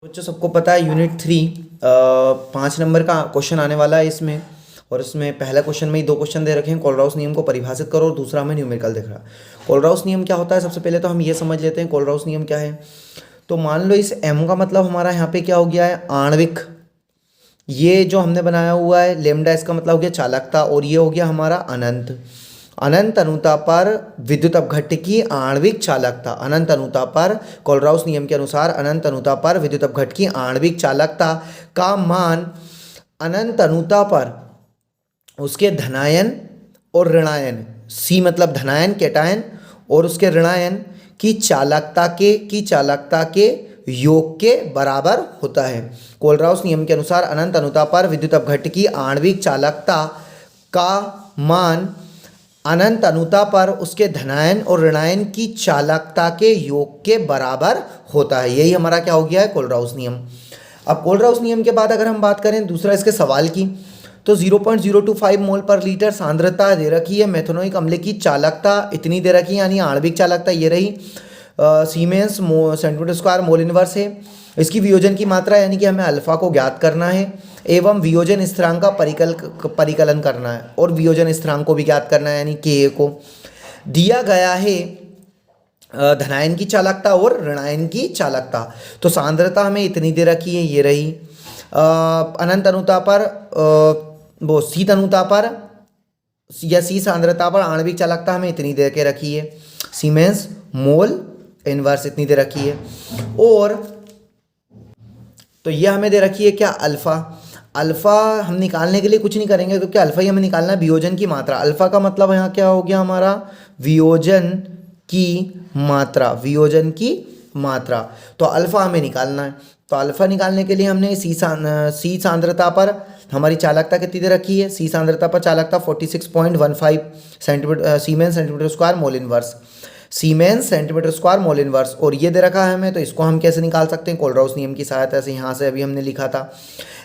बच्चों सबको पता है यूनिट 3 5 नंबर का क्वेश्चन आने वाला है इसमें। और इसमें पहला क्वेश्चन में ही दो क्वेश्चन दे रखे हैं, कोलराउस नियम को परिभाषित करो, और दूसरा हमें न्यूमेरिकल दिख रहा है। कोलराउस नियम क्या होता है, सबसे पहले तो हम ये समझ लेते हैं कोलराउस नियम क्या है। तो मान लो इस m का मतलब हमारा यहाँ पे क्या हो गया है, आणविक। ये जो हमने बनाया हुआ है लेमडा, इसका मतलब हो गया चालकता, और ये हो गया हमारा अनंत। अनंत अनुता पर विद्युत अपघट्य की आणविक चालकता। अनंत अनुता पर कोलराउस नियम के अनुसार अनंत अनुता पर विद्युत अपघट्य की आणविक चालकता का मान अनंत अनुता पर उसके धनायन और ऋणायन, सी मतलब धनायन कैटायन, और उसके ऋणायन की चालकता के योग के बराबर होता है। कोलराउस नियम के अनुसार अनंत अनुता पर विद्युत अपघट्य की आणविक चालकता का मान अनंत अनुता पर उसके धनायन और ऋणायन की चालकता के योग के बराबर होता है। यही हमारा क्या हो गया है, कोलराउस नियम। अब कोलराउस नियम के बाद अगर हम बात करें दूसरा इसके सवाल की, तो 0.025 मोल पर लीटर सांद्रता दे रखी है। मेथनोइक अम्ल की चालकता इतनी दे रखी है, यानी आणविक चालकता ये रही। Siemens centimetre square mole inverse है। इसकी वियोजन की मात्रा यानी कि हमें अल्फा को ज्ञात करना है, एवं वियोजन स्थिरांक का परिकलन करना है, और वियोजन स्थिरांक को भी ज्ञात करना है यानी के को। दिया गया है धनायन की चालकता और ऋणायन की चालकता। तो सांद्रता हमें इतनी दे रखी है, ये रही। अनंत अनुता पर वो शीत अनुता पर या सी सांद्रता पर आणविक चालकता हमें इतनी दे के रखी है, सीमेंस मोल इनवर्स इतनी दे रखी है। और तो ये हमें दे रखी है क्या, अल्फा। अल्फा हम निकालने के लिए कुछ नहीं करेंगे, क्योंकि अल्फा ही हमें निकालना है, वियोजन की मात्रा। अल्फा का मतलब यहाँ क्या हो गया हमारा, वियोजन की मात्रा, वियोजन की मात्रा। तो अल्फा हमें निकालना है। तो अल्फा निकालने के लिए हमने सी सांद्रता पर हमारी चालकता कितनी दे रखी है, सी सांद्रता पर चालकता 46.15 centimetre siemens centimetre square mole inverse, siemens centimetre square mole inverse. और ये दे रखा है हमें, तो इसको हम कैसे निकाल सकते हैं, कोलराउस नियम की सहायता से। यहाँ से अभी हमने लिखा था।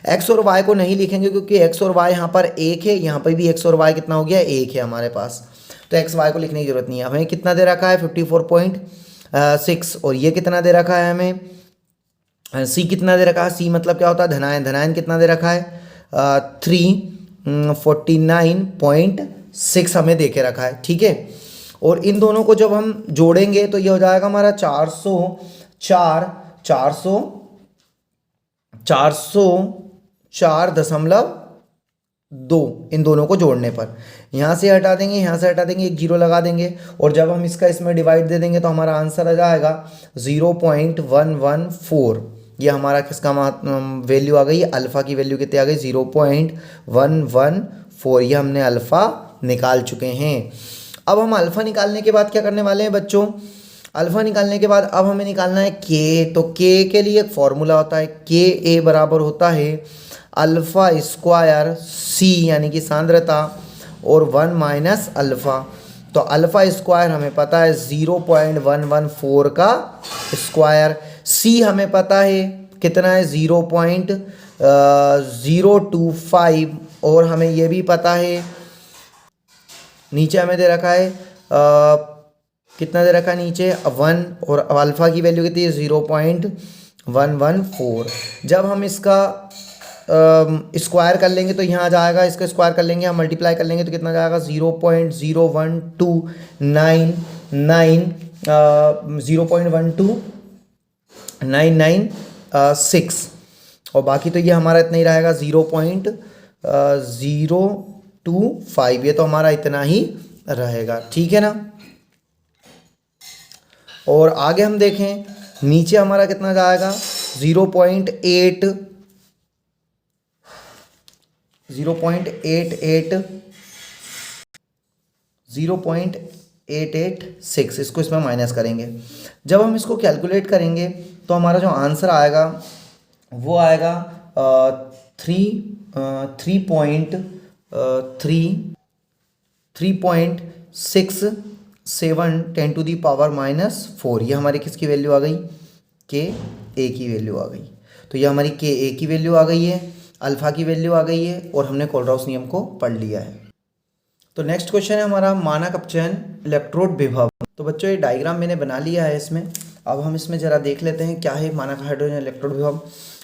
एक्स और वाई को नहीं लिखेंगे, क्योंकि एक्स और वाई यहाँ पर एक है, यहाँ पर भी एक्स और वाई कितना हो गया, एक है हमारे पास। तो एक्स वाई को लिखने की जरूरत नहीं है। हमें कितना दे रखा है, 54.6। और ये कितना दे रखा है हमें, सी कितना दे रखा है, सी मतलब क्या होता है, धनायन। धनायन कितना दे रखा है, 349.6 हमें दे के रखा है, ठीक है। और इन दोनों को जब हम जोड़ेंगे तो ये हो जाएगा हमारा 404.2 इन दोनों को जोड़ने पर। यहाँ से हटा देंगे, यहाँ से हटा देंगे, एक जीरो लगा देंगे, और जब हम इसका इसमें डिवाइड दे देंगे तो हमारा आंसर आ जाएगा 0.114। ये हमारा किसका वैल्यू आ गई, अल्फ़ा की वैल्यू कितनी आ गई, 0.114। ये हमने अल्फ़ा निकाल चुके हैं। अब हम अल्फ़ा निकालने के बाद क्या करने वाले हैं बच्चों, अल्फ़ा निकालने के बाद अब हमें निकालना है के। तो के के लिए एक फॉर्मूला होता है, के ए बराबर होता है अल्फ़ा स्क्वायर सी यानी कि सांद्रता और 1 माइनस अल्फ़ा। तो अल्फ़ा स्क्वायर हमें पता है 0.114 का स्क्वायर, सी हमें पता है कितना है 0.025, और हमें ये भी पता है नीचे हमें दे रखा है कितना दे रखा है नीचे 1, और अल्फ़ा की वैल्यू कितनी है 0.114। जब हम इसका स्क्वायर कर लेंगे तो यहाँ आ जाएगा, इसका स्क्वायर कर लेंगे, हम मल्टीप्लाई कर लेंगे तो कितना जाएगा 0.01299 और बाकी तो ये हमारा इतना ही रहेगा 0.025। ये तो हमारा इतना ही रहेगा, ठीक है ना। और आगे हम देखें नीचे हमारा कितना जाएगा 0.886। इसको इसमें माइनस करेंगे। जब हम इसको कैलकुलेट करेंगे तो हमारा जो आंसर आएगा वो आएगा 3.67 10⁻⁻⁴। ये हमारी किसकी वैल्यू आ गई, के ए की वैल्यू आ गई। तो ये हमारी के ए की वैल्यू आ गई है, अल्फ़ा की वैल्यू आ गई है, और हमने कोलराउस नियम को पढ़ लिया है। तो नेक्स्ट क्वेश्चन है हमारा मानक अपचयन इलेक्ट्रोड विभव। तो बच्चों ये डायग्राम मैंने बना लिया है इसमें। अब हम इसमें ज़रा देख लेते हैं क्या है मानक हाइड्रोजन इलेक्ट्रोड विभव।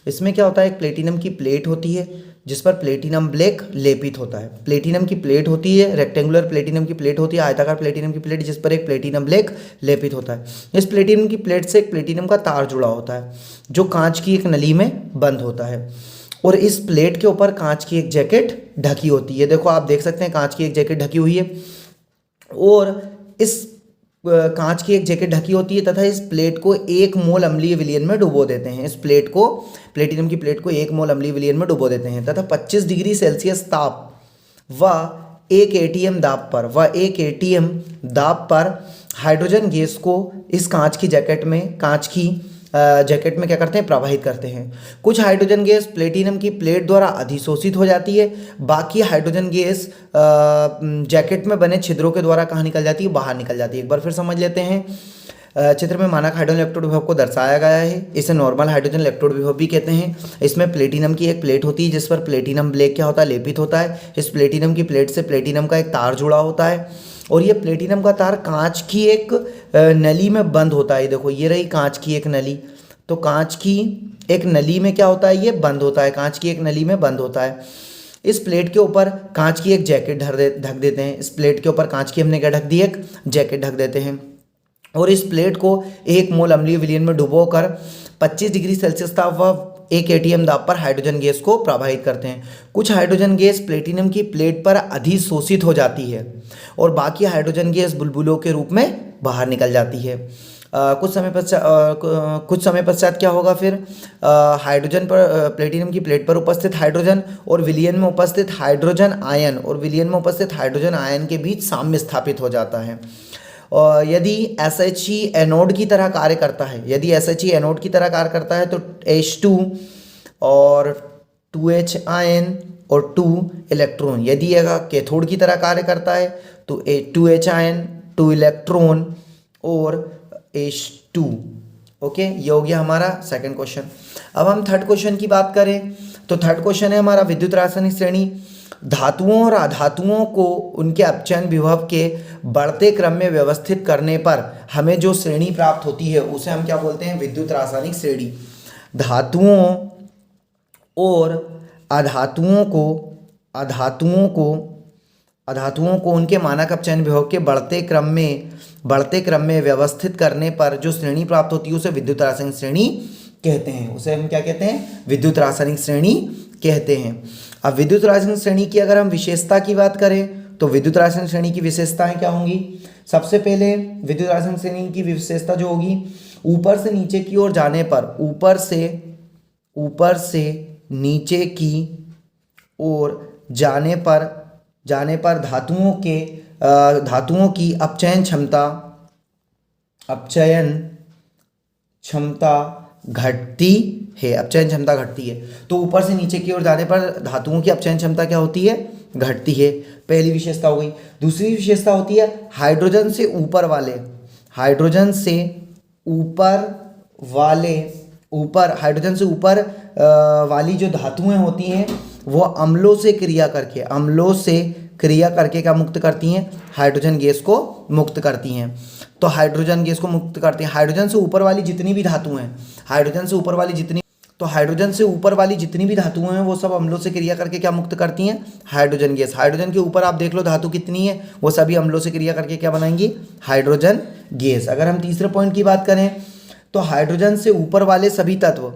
इसमें क्या होता है, एक प्लेटिनम की प्लेट होती है जिस पर प्लेटिनम ब्लैक लेपित होता है। प्लेटिनम की प्लेट होती है, रेक्टेंगुलर प्लेटिनम की प्लेट होती है, आयताकार प्लेटिनम की प्लेट जिस पर एक प्लेटिनम ब्लैक लेपित होता है। इस प्लेटिनम की प्लेट से एक प्लेटिनम का तार जुड़ा होता है जो कांच की एक नली में बंद होता है और इस प्लेट के ऊपर कांच की एक जैकेट ढकी होती है। देखो आप देख सकते हैं कांच की एक जैकेट ढकी हुई है और इस कांच की एक जैकेट ढकी होती है तथा इस प्लेट को 1 मोल अम्लीय विलयन में डुबो देते हैं। इस प्लेट को, प्लेटिनम की प्लेट को 1 मोल अम्लीय विलयन में डुबो देते हैं तथा 25 डिग्री सेल्सियस ताप व 1 एटीएम दाब पर हाइड्रोजन गैस को इस कांच की जैकेट में क्या करते हैं, प्रवाहित करते हैं। कुछ हाइड्रोजन गैस प्लेटिनम की प्लेट द्वारा अधिशोषित हो जाती है, बाकी हाइड्रोजन गैस जैकेट में बने छिद्रों के द्वारा कहाँ निकल जाती है, बाहर निकल जाती है। एक बार फिर समझ लेते हैं। चित्र में मानक हाइड्रोजन इलेक्ट्रोड विभव को दर्शाया गया है। इसे नॉर्मल हाइड्रोजन इलेक्ट्रोड विभव भी कहते हैं। इसमें प्लेटिनम की एक प्लेट होती है जिस पर प्लेटिनम ब्लैक क्या होता है, लेपित होता है। इस प्लेटिनम की प्लेट से प्लेटिनम का एक तार जुड़ा होता है और ये प्लेटिनम का तार कांच की एक नली में बंद होता है। देखो ये रही कांच की एक नली, तो कांच की एक नली में क्या होता है, ये बंद होता है, कांच की एक नली में बंद होता है। इस प्लेट के ऊपर कांच की एक जैकेट ढक देते हैं। इस प्लेट के ऊपर कांच की हमने क्या ढक दी, एक जैकेट ढक देते हैं और इस प्लेट को 1 मोल अम्लीय विलयन में डुबोकर 25 डिग्री सेल्सियस ताप व 1 एटीएम दाब पर हाइड्रोजन गैस को प्रवाहित करते हैं। कुछ हाइड्रोजन गैस प्लेटिनम की प्लेट पर अधिशोषित हो जाती है और बाकी हाइड्रोजन गैस बुलबुलों के रूप में बाहर निकल जाती है। कुछ समय पश्चात क्या होगा फिर, हाइड्रोजन पर प्लेटिनम की प्लेट पर उपस्थित हाइड्रोजन और विलयन में उपस्थित हाइड्रोजन आयन के बीच साम्य स्थापित हो जाता है। और यदि SHE एनोड की तरह कार्य करता है, तो H2 और 2H आयन और 2 इलेक्ट्रॉन। यदि यह कैथोड की तरह कार्य करता है तो 2H आयन, 2 इलेक्ट्रॉन और H2। ओके, ये हो गया हमारा सेकंड क्वेश्चन। अब हम थर्ड क्वेश्चन की बात करें तो थर्ड क्वेश्चन है हमारा विद्युत रासायनिक श्रेणी। धातुओं और अधातुओं को उनके अपचयन विभव के बढ़ते क्रम में व्यवस्थित करने पर हमें जो श्रेणी प्राप्त होती है उसे हम क्या बोलते हैं, विद्युत रासायनिक श्रेणी। धातुओं और अधातुओं को उनके मानक अपचयन विभव के बढ़ते क्रम में व्यवस्थित करने पर जो श्रेणी प्राप्त होती है उसे विद्युत रासायनिक श्रेणी कहते हैं। उसे हम क्या कहते हैं, विद्युत रासायनिक श्रेणी कहते हैं। अब विद्युत रासायनिक श्रेणी की अगर हम विशेषता की बात करें तो विद्युत रासायनिक श्रेणी की विशेषताएं क्या होंगी। सबसे पहले विद्युत रासायनिक श्रेणी की विशेषता जो होगी, ऊपर से नीचे की ओर जाने पर, ऊपर से नीचे की ओर जाने पर धातुओं की अपचयन क्षमता घटती है। तो ऊपर से नीचे की ओर जाने पर धातुओं की अपचयन क्षमता क्या होती है, घटती है। पहली विशेषता हो गई। दूसरी विशेषता होती है हाइड्रोजन से ऊपर वाली जो धातुएं होती हैं वो अम्लों से क्रिया करके क्या मुक्त करती हैं, हाइड्रोजन गैस को मुक्त करती हैं। तो हाइड्रोजन से ऊपर वाली जितनी भी धातुएं हैं, हाइड्रोजन से ऊपर वाली जितनी भी धातुएं हैं वो सब अम्लों से क्रिया करके क्या मुक्त करती हैं, हाइड्रोजन गैस। हाइड्रोजन के ऊपर आप देख लो धातु कितनी है, वो सभी अम्लों से क्रिया करके क्या बनाएंगी, हाइड्रोजन गैस। अगर हम तीसरे पॉइंट की बात करें तो हाइड्रोजन से ऊपर वाले सभी तत्व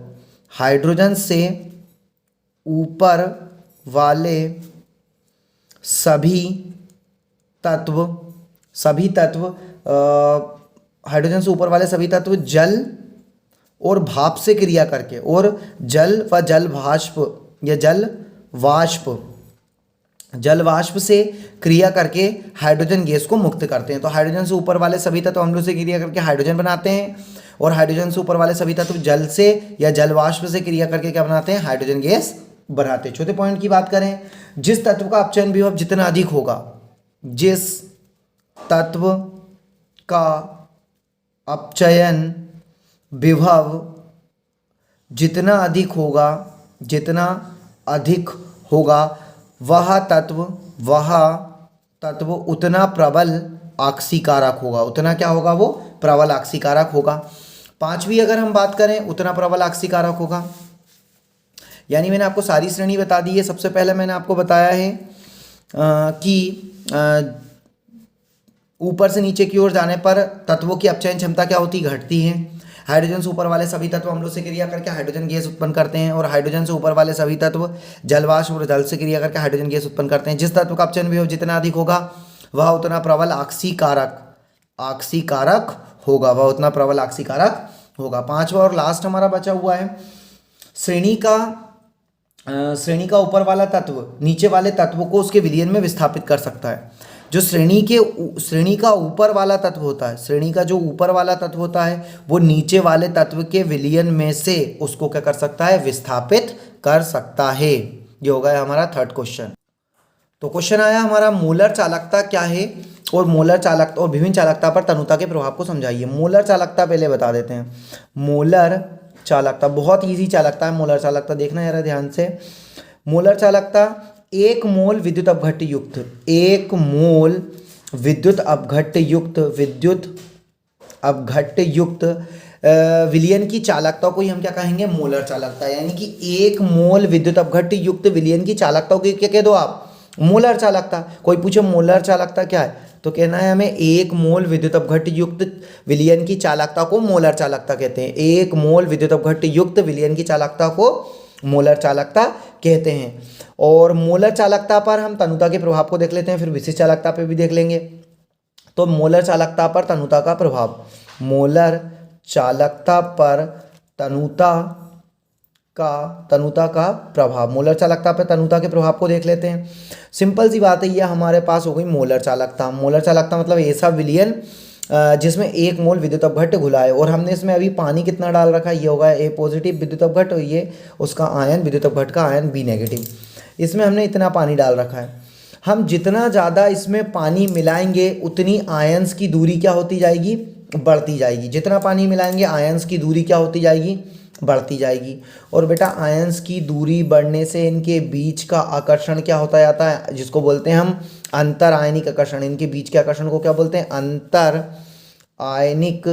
जल और भाप से क्रिया करके और जल वाष्प से क्रिया करके हाइड्रोजन गैस को मुक्त करते हैं। तो हाइड्रोजन से ऊपर वाले सभी तत्व अम्लों से क्रिया करके हाइड्रोजन बनाते हैं और हाइड्रोजन से ऊपर वाले सभी तत्व जल से या जल वाष्प से क्रिया करके क्या बनाते हैं, हाइड्रोजन गैस बनाते हैं। चौथे पॉइंट की बात करें, जिस तत्व का अपचयन विभव जितना अधिक होगा, जिस तत्व का अपचयन विभव जितना अधिक होगा वह तत्व उतना प्रबल आक्सीकारक होगा। उतना क्या होगा, वो प्रबल आक्सीकारक होगा। पांचवी अगर हम बात करें उतना प्रबल आक्सी कारक होगा। यानी मैंने आपको सारी श्रेणी बता दी है। सबसे पहले मैंने आपको बताया है कि ऊपर से नीचे की ओर जाने पर तत्वों की अपचयन क्षमता क्या होती है, घटती है। हाइड्रोजन से ऊपर वाले सभी तत्व अम्लों से क्रिया करके हाइड्रोजन गैस उत्पन्न करते हैं और हाइड्रोजन से ऊपर वाले सभी तत्व जलवाष्प और जल से क्रिया करके हाइड्रोजन गैस उत्पन्न करते हैं। जिस तत्व का अपचयन विभव जितना अधिक होगा वह उतना प्रबल आक्सीकारक होगा, वह उतना प्रबल आक्सीकारक होगा। पांचवा और लास्ट हमारा बचा हुआ है श्रेणी का ऊपर वाला तत्व नीचे वाले तत्व को उसके विलयन में विस्थापित कर सकता है। जो श्रेणी का ऊपर वाला तत्व होता है, श्रेणी का जो ऊपर वाला तत्व होता है वो नीचे वाले तत्व के विलयन में से उसको क्या कर सकता है, विस्थापित कर सकता है। ये होगा हमारा थर्ड क्वेश्चन। तो क्वेश्चन आया हमारा मोलर चालकता क्या है और मोलर चालकता और विभिन्न चालकता पर तनुता के प्रभाव को समझाइए। मोलर चालकता पहले बता देते हैं। मोलर चालकता बहुत इजी चालकता है। मोलर चालकता देखना यार ध्यान से। मोलर चालकता एक मोल विद्युत अपघट्य युक्त विलयन की चालकता को ही हम क्या कहेंगे, मोलर चालकता। यानी कि एक मोल विद्युत अपघट्य युक्त विलयन की चालकता को क्या कह दो आप, मोलर चालकता। कोई पूछे मोलर चालकता क्या है तो कहना है हमें एक मोल विद्युत अपघट्य युक्त विलयन की चालकता को मोलर चालकता कहते हैं। एक मोल विद्युत अपघट्य युक्त विलयन की चालकता को मोलर चालकता कहते हैं। और मोलर चालकता पर हम तनुता के प्रभाव को देख लेते हैं, फिर विशिष्ट चालकता पे भी देख लेंगे। तो मोलर चालकता पर तनुता का प्रभाव, मोलर चालकता पर तनुता का प्रभाव, मोलर चालकता पर तनुता के प्रभाव को देख लेते हैं। सिंपल सी बात है, ये हमारे पास हो गई मोलर चालकता। मोलर चालकता मतलब ऐसा विलयन जिसमें एक मोल विद्युत अपघट्य घुला है और हमने इसमें अभी पानी कितना डाल रखा है, ये होगा ए पॉजिटिव विद्युत अपघट्य और ये उसका आयन विद्युत अपघट्य का आयन बी नेगेटिव। इसमें हमने इतना पानी डाल रखा है। हम जितना ज़्यादा इसमें पानी मिलाएंगे उतनी आयंस की दूरी क्या होती जाएगी, बढ़ती जाएगी। जितना पानी मिलाएंगे आयंस की दूरी क्या होती जाएगी, बढ़ती जाएगी। और बेटा आयंस की दूरी बढ़ने से इनके बीच का आकर्षण क्या होता जाता है, जिसको बोलते हैं हम अंतर आयनिक आकर्षण। इनके बीच के आकर्षण को क्या बोलते हैं, अंतर आयनिक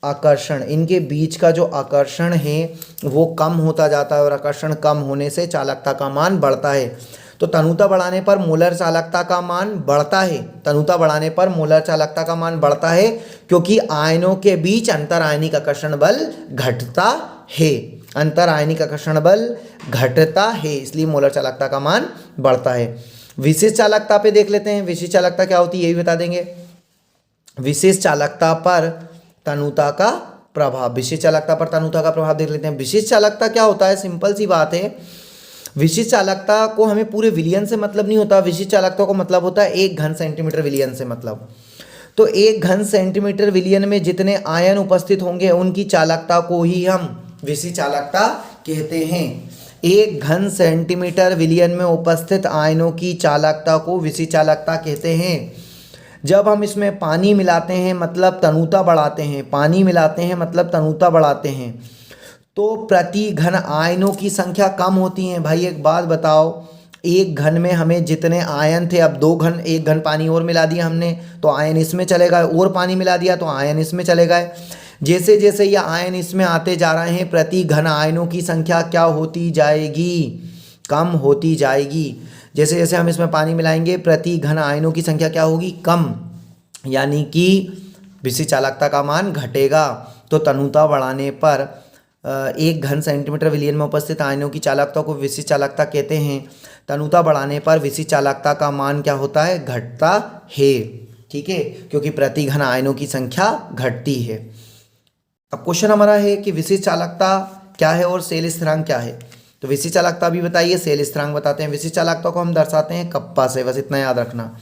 आकर्षण। इनके बीच का जो आकर्षण है वो कम होता जाता है और आकर्षण कम होने से चालकता का मान बढ़ता है। तो तनुता बढ़ाने पर मोलर चालकता का मान बढ़ता है। तनुता बढ़ाने पर मोलर चालकता का मान बढ़ता है क्योंकि आयनों के बीच अंतर आयनिक आकर्षण बल घटता है। अंतर आयनिक आकर्षण बल घटता है, इसलिए मोलर चालकता का मान बढ़ता है। विशिष्ट चालकता पे देख लेते हैं। विशिष्ट चालकता क्या होती है ये भी बता देंगे। विशिष्ट चालकता पर तनुता का प्रभाव, विशिष्ट चालकता पर तनुता का प्रभाव देख लेते हैं। विशिष्ट चालकता क्या होता है, सिंपल सी बात है। विशिष्ट चालकता को हमें पूरे विलयन से मतलब नहीं होता। विशिष्ट चालकता को मतलब होता है 1 घन सेंटीमीटर विलयन से मतलब। तो 1 घन सेंटीमीटर विलयन में जितने आयन उपस्थित होंगे उनकी चालकता को ही हम विशिष्ट चालकता कहते हैं। 1 घन सेंटीमीटर विलयन में उपस्थित आयनों की चालकता को विशिष्ट चालकता कहते हैं। जब हम इसमें पानी मिलाते हैं मतलब तनुता बढ़ाते हैं, पानी मिलाते हैं मतलब तनुता बढ़ाते हैं, तो प्रति घन आयनों की संख्या कम होती है। भाई एक बात बताओ, 1 घन में हमें जितने आयन थे, अब 2 घन, 1 घन पानी और मिला दिया हमने तो आयन इसमें चले गए, और पानी मिला दिया तो आयन इसमें चले गए। जैसे जैसे ये आयन इसमें आते जा रहे हैं प्रति घन आयनों की संख्या क्या होती जाएगी, कम होती जाएगी। जैसे जैसे हम इसमें पानी मिलाएंगे प्रति घन आयनों की संख्या क्या होगी, कम, यानी कि विशिष्ट चालकता का मान घटेगा। तो तनुता बढ़ाने पर 1 घन सेंटीमीटर विलयन में उपस्थित आयनों की चालकता को विशिष्ट चालकता कहते हैं। तनुता बढ़ाने पर विशिष्ट चालकता का मान क्या होता है, घटता है। ठीक है, क्योंकि प्रति घन आयनों की संख्या घटती है। अब क्वेश्चन हमारा है कि विशिष्ट चालकता क्या है और सेल स्थिरांक क्या है। तो विशिष्ट चालकता भी बताइए, सेल स्थिरांक बताते हैं। विशिष्ट चालकता को हम दर्शाते हैं कप्पा से, बस इतना याद रखना।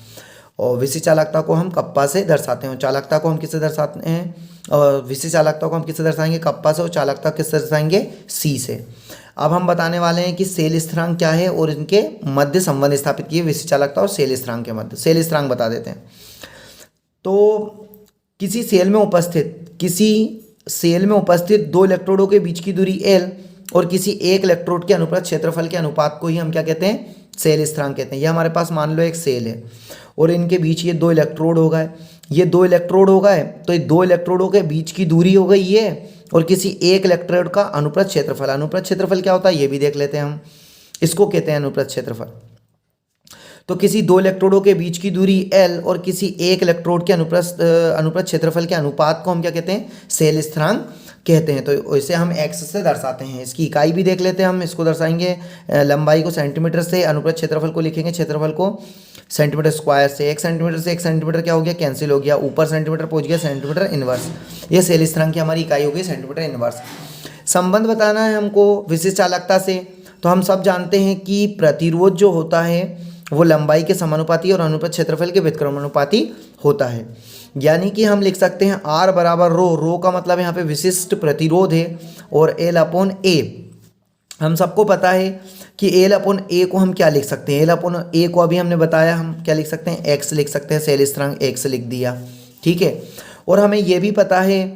और विशिष्ट चालकता को हम कप्पा से दर्शाते हैं। चालकता को हम किससे दर्शाते हैं, और विशिष्ट चालकता को हम किससे दर्शाएंगे, कप्पा से, और चालकता किससे दर्शाएंगे, सी से। अब हम बताने वाले हैं कि सेल स्थिरांक क्या है और इनके मध्य संबंध स्थापित किए विशिष्ट चालकता और सेल स्थिरांक के मध्य। सेल स्थिरांक बता देते हैं। तो किसी सेल में उपस्थित 2 इलेक्ट्रोडों के बीच की दूरी L और किसी एक इलेक्ट्रोड के अनुप्रस्थ क्षेत्रफल के अनुपात को ही हम क्या कहते हैं, सेल स्थिरांक कहते हैं। यह हमारे पास मान लो एक सेल है और इनके बीच ये दो इलेक्ट्रोड हो गए, ये दो इलेक्ट्रोड हो गए, तो ये दो इलेक्ट्रोडों के बीच की दूरी हो गई ये, और किसी एक इलेक्ट्रोड का अनुप्रस्थ क्षेत्रफल। अनुप्रस्थ क्षेत्रफल क्या होता है ये भी देख लेते हैं हम, इसको कहते हैं अनुप्रस्थ क्षेत्रफल। तो किसी दो इलेक्ट्रोडों के बीच की दूरी L और किसी एक इलेक्ट्रोड के अनुप्रस्थ क्षेत्रफल के अनुपात को हम क्या कहते हैं, सेल स्थिरांक कहते हैं। तो इसे हम x से दर्शाते हैं। इसकी इकाई भी देख लेते हैं हम, इसको दर्शाएंगे लंबाई को सेंटीमीटर से, अनुप्रस्थ क्षेत्रफल को लिखेंगे क्षेत्रफल को सेंटीमीटर स्क्वायर से। 1 सेंटीमीटर से 1 सेंटीमीटर क्या हो गया, कैंसिल हो गया, ऊपर सेंटीमीटर पहुंच गया सेंटीमीटर इनवर्स। ये सेल स्थिरांक की हमारी इकाई हो गई सेंटीमीटर इनवर्स। संबंध बताना है हमको विशिष्ट चालकता से, तो हम सब जानते हैं कि प्रतिरोध जो होता है वो लंबाई के समानुपाती और अनुप्रस्थ क्षेत्रफल के व्युत्क्रमानुपाती होता है। यानी कि हम लिख सकते हैं R बराबर रो, रो का मतलब यहाँ पे विशिष्ट प्रतिरोध है, और L अपॉन A। हम सबको पता है कि L अपॉन A को हम क्या लिख सकते हैं, L अपॉन A को अभी हमने बताया, हम क्या लिख सकते हैं, X लिख सकते हैं, सेल स्थिरांक X लिख दिया, ठीक है। और हमें ये भी पता है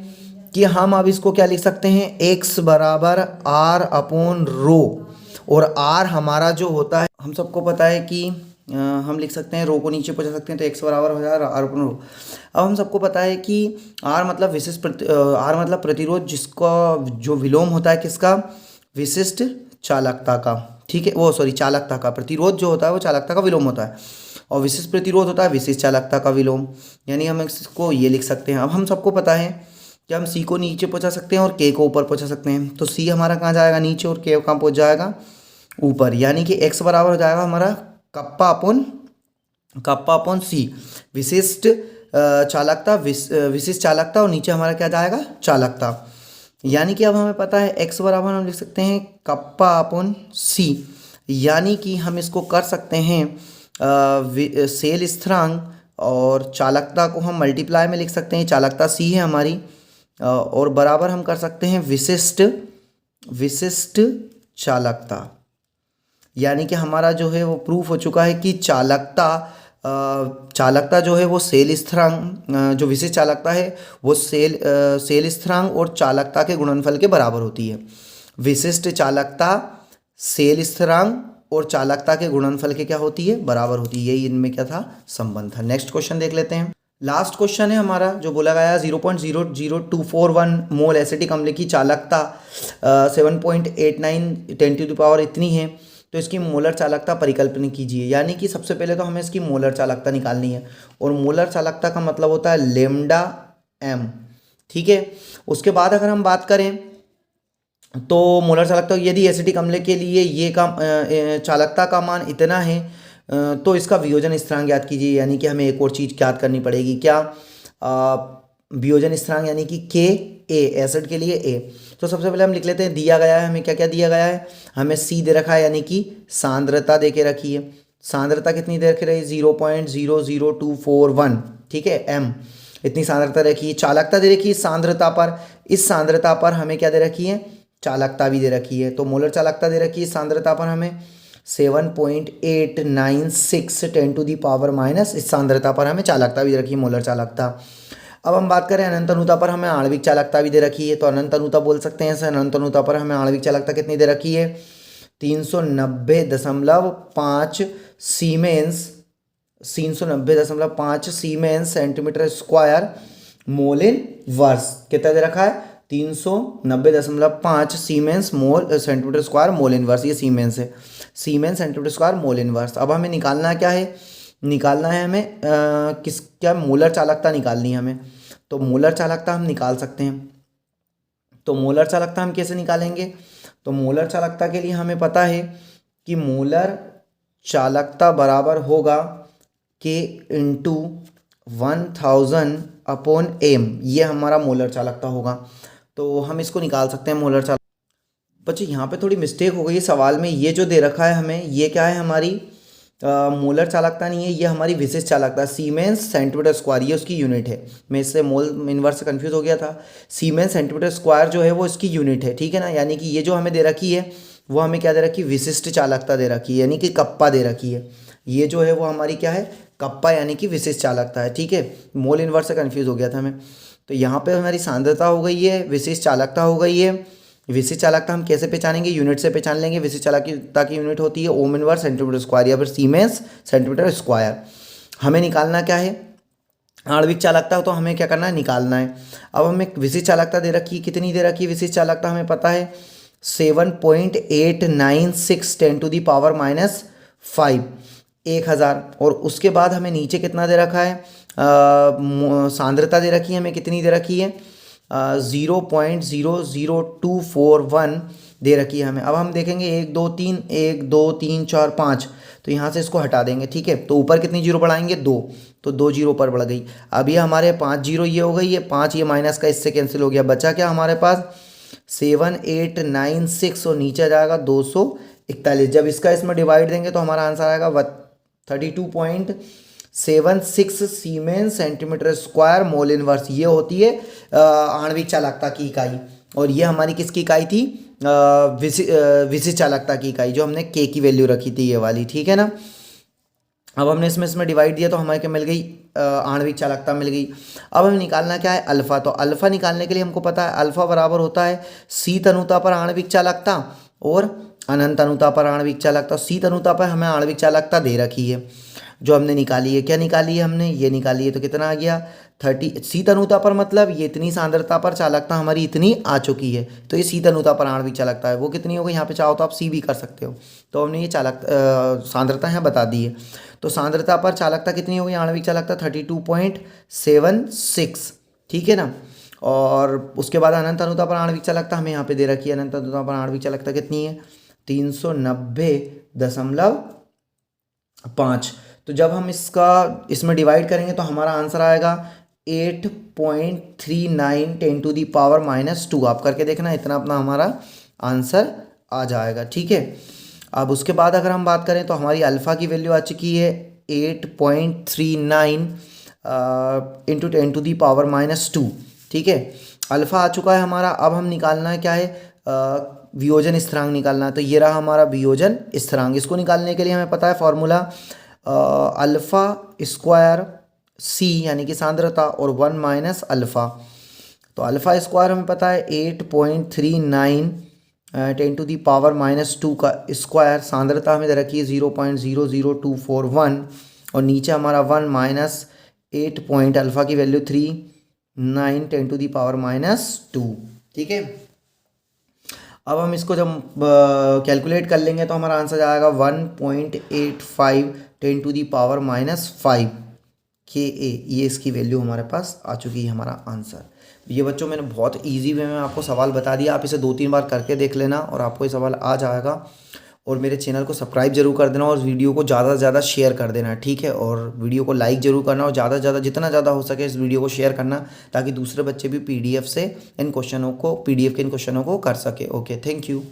कि हम अब इसको क्या लिख सकते हैं, X बराबर R अपॉन रो, और R हमारा जो होता है, हम सबको पता है कि हम लिख सकते हैं रो को नीचे पहुंचा सकते हैं, तो x बराबर हो जाएगा R अपॉन रो। अब हम सबको पता है कि R मतलब R मतलब प्रतिरोध जिसका जो विलोम होता है किसका, विशिष्ट चालकता का, ठीक है, वो सॉरी चालकता का। प्रतिरोध जो होता है वो चालकता का विलोम होता है, और विशिष्ट प्रतिरोध होता है विशिष्ट चालकता का विलोम। यानी हम इसको ये लिख सकते हैं। अब हम सबको पता है कि हम C को नीचे पहुंचा सकते हैं और K को ऊपर पहुंचा सकते हैं, तो C हमारा कहाँ जाएगा, नीचे, और K कहाँ पहुंच जाएगा, ऊपर। यानी कि x बराबर हो जाएगा हमारा कप्पा अपॉन C, विशिष्ट चालकता, विशिष्ट चालकता, और नीचे हमारा क्या जाएगा, चालकता। यानी कि अब हमें पता है x बराबर हम लिख सकते हैं कप्पा अपॉन C। यानी कि हम इसको कर सकते हैं सेल स्थिरांक और चालकता को हम मल्टीप्लाई में लिख सकते हैं, चालकता C है हमारी, और बराबर हम कर सकते हैं विशिष्ट चालकता। यानी कि हमारा जो है वो प्रूफ हो चुका है कि चालकता जो है वो सेल स्थिरांक, जो विशिष्ट चालकता है वो सेल स्थिरांक और चालकता के गुणनफल के बराबर होती है। विशिष्ट चालकता सेल स्थिरांक और चालकता के गुणनफल के क्या होती है, बराबर होती है। यही इनमें क्या था, संबंध था। नेक्स्ट क्वेश्चन देख लेते हैं। लास्ट क्वेश्चन है हमारा, जो बोला गया 0.00241 मोल एसिटिक अम्ल की चालकता 7.89 10⁻⁴ इतनी है, तो इसकी मोलर चालकता परिकल्पना कीजिए। यानी कि सबसे पहले तो हमें इसकी मोलर चालकता निकालनी है, और मोलर चालकता का मतलब होता है लेमडा m, ठीक है। उसके बाद अगर हम बात करें तो मोलर चालकता, यदि एसिटिक अम्ल के लिए ये का चालकता का मान इतना है, तो इसका वियोजन स्थिरांक ज्ञात कीजिए। यानी कि हमें एक और चीज़ ज्ञात करनी पड़ेगी, क्या, वियोजन स्थिरांक, यानी कि Ka, एसिड के लिए A। तो सबसे पहले हम लिख लेते हैं, दिया गया है हमें, क्या क्या दिया गया है, हमें C दे रखा है, यानी कि सांद्रता दे के रखी है। सांद्रता कितनी दे रखी है, 0.00241, ठीक है, m इतनी सांद्रता रखी है। चालकता दे रखी है सांद्रता पर, इस सांद्रता पर हमें क्या दे रखी है, चालकता भी दे रखी है। तो मोलर चालकता दे रखी है सांद्रता पर हमें 7.896 10⁻⁻, इस सांद्रता पर हमें चालकता भी दे रखी है, मोलर चालकता। अब हम बात करें अनंत अनुता पर, हमें आणविक चालकता भी दे रखी है, तो अनंत अनुता बोल सकते हैं। अनंत अनुता पर हमें आणविक चालकता कितनी दे रखी है, 390.5 siemens, 390.5 siemens centimetre square mole inverse. कितना दे रखा है, 390.5 siemens mole centimetre square mole inverse. ये सीमेंस है, siemens centimetre square mole inverse. अब हमें निकालना क्या है, निकालना है हमें क्या, मोलर चालकता निकालनी है हमें। तो मोलर चालकता हम निकाल सकते हैं। तो मोलर चालकता हम कैसे निकालेंगे, तो मोलर चालकता के लिए हमें पता है कि मोलर चालकता बराबर होगा K इंटू 1000 अपॉन m, ये हमारा मोलर चालकता होगा। तो हम इसको निकाल सकते हैं मोलर चालकता। बच्चे यहाँ पे थोड़ी मिस्टेक हो गई है सवाल में, ये जो दे रखा है हमें, ये क्या है, हमारी मोलर चालकता नहीं है, ये हमारी विशिष्ट चालकता, सीमेंस सेंटीमीटर स्क्वायर, ये उसकी यूनिट है। मैं इससे मोल इनवर्स से कंफ्यूज हो गया था। सीमेंस सेंटीमीटर स्क्वायर जो है वो इसकी यूनिट है, ठीक है ना। यानी कि ये जो हमें दे रखी है वो हमें क्या दे रखी है, विशिष्ट चालकता दे रखी है, यानी कि कप्पा दे रखी है। ये जो है वो हमारी क्या है, कप्पा, यानी कि विशिष्ट चालकता है, ठीक है। मोल इनवर्स से कन्फ्यूज हो गया था मैं। तो यहाँ पर हमारी सांद्रता हो गई है, विशिष्ट चालकता हो गई है। विशिष्ट चालकता हम कैसे पहचानेंगे, यूनिट से पहचान लेंगे। विशिष्ट चालकता की यूनिट होती है ओम इनवर्स सेंटीमीटर स्क्वायर या फिर सीमेंस सेंटीमीटर स्क्वायर। हमें निकालना क्या है, आणविक चालकता, तो हमें क्या करना है, निकालना है। अब हमें विशिष्ट चालकता दे रखी है, कितनी दे रखी है विशिष्ट चालकता, हमें पता है 7.896 10⁻⁵ 1000। और उसके बाद हमें नीचे कितना दे रखा है, सांद्रता दे रखी है, हमें कितनी दे रखी है 0.00241 दे रखी है हमें। अब हम देखेंगे 1 2 3 1 2 3 4 5, तो यहाँ से इसको हटा देंगे, ठीक है। तो ऊपर कितनी जीरो बढ़ाएंगे, 2, तो 2 जीरो पर बढ़ गई। अब ये हमारे 5 जीरो ये हो गई, ये 5 ये माइनस का इससे कैंसिल हो गया, बचा क्या हमारे पास 7896 और नीचे आ जाएगा 241। जब इसका इसमें डिवाइड देंगे तो हमारा आंसर आएगा 32.76 siemens centimetre square mole inverse. ये होती है आणविक चालकता की इकाई, और ये हमारी किसकी इकाई थी, विशिष्ट चालकता की इकाई, जो हमने के की वैल्यू रखी थी ये वाली, ठीक है ना। अब हमने इसमें डिवाइड दिया तो हमारे क्या मिल गई, आणविक चालकता मिल गई। अब हमें निकालना क्या है, अल्फा। तो अल्फा निकालने के लिए हमको पता है अल्फा बराबर होता है सी तनुता पर आणविक चालकता और अनंत अनुता पर आणविक चालकता। सी तनुता पर हमें आणविक चालकता दे रखी है जो हमने निकाली है, क्या निकाली है हमने, ये निकाली है। तो कितना आ गया 30। सी तनुता पर मतलब ये इतनी सांद्रता पर चालकता हमारी इतनी आ चुकी है, तो ये सी तनुता पर आणविक चालकता है। वो कितनी हो गई, यहाँ पे चाहो तो आप सी भी कर सकते हो। तो हमने ये सांद्रता यहाँ बता दी है। तो सांद्रता पर चालकता कितनी हो गई, आणविक चालकता 32.76, ठीक है ना। और उसके बाद अनंत अनुता पर आणविक चालकता हमें यहाँ पे दे रखी है, अनंत अनुता पर आणविक चालकता कितनी है 390.5। तो जब हम इसमें डिवाइड करेंगे तो हमारा आंसर आएगा 8.39 10⁻⁻²। आप करके देखना, इतना अपना हमारा आंसर आ जाएगा, ठीक है। अब उसके बाद अगर हम बात करें तो हमारी अल्फ़ा की वैल्यू आ चुकी है 8.39 इंटू 10⁻², ठीक है। अल्फ़ा आ चुका है हमारा। अब हम निकालना है क्या है, वियोजन स्थिरांक निकालना है। तो ये रहा हमारा वियोजन स्थिरांक। इसको निकालने के लिए हमें पता है फॉर्मूला अल्फ़ा स्क्वायर सी यानी कि सांद्रता और 1 माइनस अल्फ़ा। तो अल्फ़ा स्क्वायर हमें पता है 8.39 10⁻² का स्क्वायर, सांद्रता हमें दे रखी है 0.00241 और नीचे हमारा 1 माइनस 8 अल्फ़ा की वैल्यू 39 10⁻², ठीक है। अब हम इसको जब कैलकुलेट कर लेंगे तो हमारा आंसर आएगा 1.85 10⁻⁻5 के ए। ये इसकी वैल्यू हमारे पास आ चुकी है, हमारा आंसर। ये बच्चों मैंने बहुत इजी वे में आपको सवाल बता दिया, आप इसे 2-3 बार करके देख लेना और आपको ये सवाल आ जाएगा। और मेरे चैनल को सब्सक्राइब जरूर कर देना और वीडियो को ज़्यादा से ज़्यादा शेयर कर देना, ठीक है। और वीडियो को लाइक जरूर करना और ज़्यादा से ज़्यादा जितना ज़्यादा हो सके इस वीडियो को शेयर करना, ताकि दूसरे बच्चे भी PDF के इन क्वेश्चनों को कर सके। Okay, thank you.